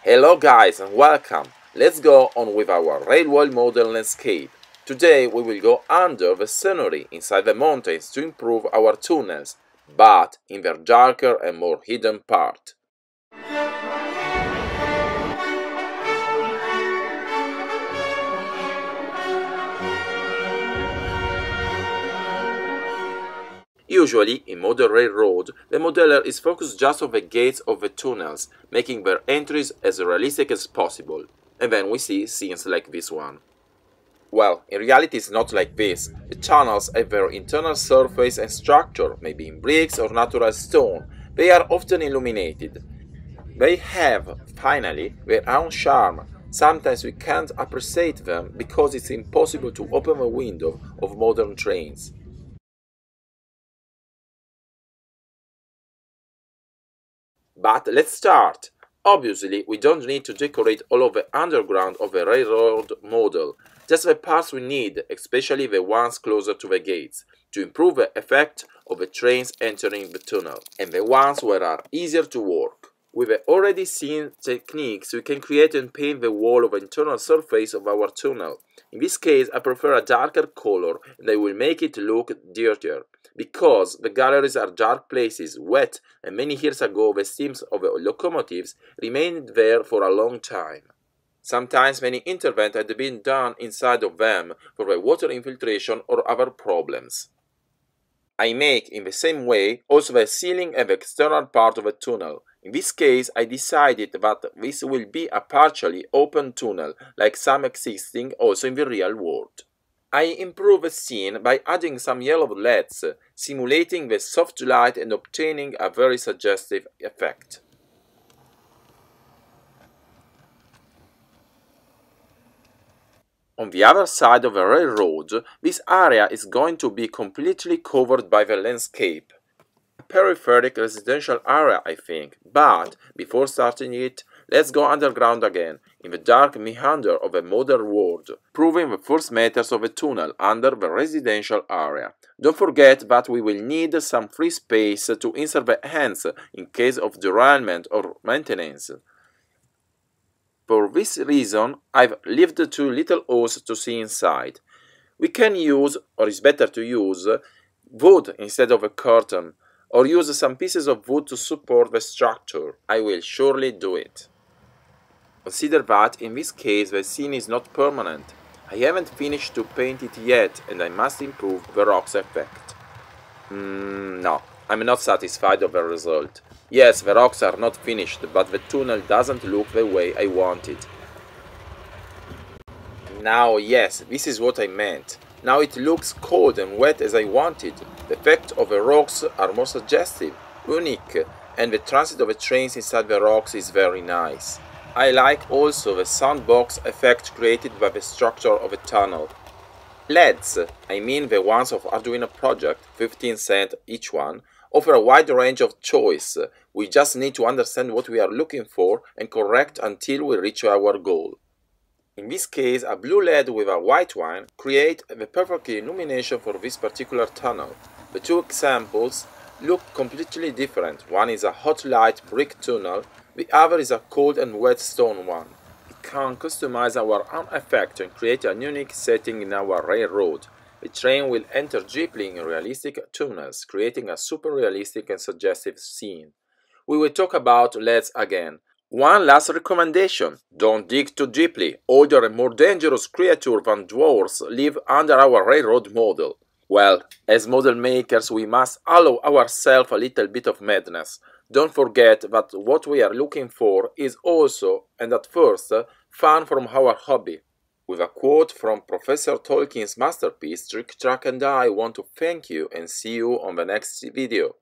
Hello guys and welcome! Let's go on with our railway model landscape. Today we will go under the scenery inside the mountains to improve our tunnels, but in their darker and more hidden part. Usually, in modern railroad, the modeler is focused just on the gates of the tunnels, making their entries as realistic as possible. And then we see scenes like this one. Well, in reality it's not like this. The tunnels have their internal surface and structure, maybe in bricks or natural stone. They are often illuminated. They have, finally, their own charm. Sometimes we can't appreciate them because it's impossible to open the window of modern trains. But let's start. Obviously, we don't need to decorate all of the underground of a railroad model, just the parts we need, especially the ones closer to the gates, to improve the effect of the trains entering the tunnel, and the ones where are easier to work. With the already seen techniques, we can create and paint the wall of the internal surface of our tunnel. In this case, I prefer a darker color and I will make it look dirtier. Because the galleries are dark places, wet, and many years ago the steams of the locomotives remained there for a long time. Sometimes many interventions had been done inside of them for the water infiltration or other problems. I make in the same way also the ceiling and the external part of the tunnel. In this case, I decided that this will be a partially open tunnel, like some existing also in the real world. I improve the scene by adding some yellow LEDs, simulating the soft light and obtaining a very suggestive effect. On the other side of the railroad, this area is going to be completely covered by the landscape. A peripheric residential area, I think, but before starting it, let's go underground again, in the dark meander of a modern world, proving the first meters of a tunnel under the residential area. Don't forget that we will need some free space to insert the hands in case of derailment or maintenance. For this reason, I've left two little holes to see inside. We can use, or is better to use, wood instead of a curtain, or use some pieces of wood to support the structure. I will surely do it. Consider that in this case the scene is not permanent. I haven't finished to paint it yet and I must improve the rocks effect. No, I'm not satisfied with the result. Yes, the rocks are not finished, but the tunnel doesn't look the way I wanted. Now, yes, this is what I meant. Now it looks cold and wet as I wanted. The effect of the rocks are more suggestive, unique, and the transit of the trains inside the rocks is very nice. I like also the soundbox effect created by the structure of a tunnel. LEDs, I mean the ones of Arduino project, 15 cents each one, offer a wide range of choice. We just need to understand what we are looking for and correct until we reach our goal. In this case, a blue LED with a white one create the perfect illumination for this particular tunnel. The two examples look completely different. One is a hot light brick tunnel, the other is a cold and wet stone one. We can customize our own effect and create a unique setting in our railroad. The train will enter deeply in realistic tunnels, creating a super realistic and suggestive scene. We will talk about LEDs again. One last recommendation: don't dig too deeply. Older and more dangerous creatures than dwarves live under our railroad model. Well, as model makers we must allow ourselves a little bit of madness. Don't forget that what we are looking for is also, and at first, fun from our hobby. With a quote from Professor Tolkien's masterpiece, Trick Track and I want to thank you and see you on the next video.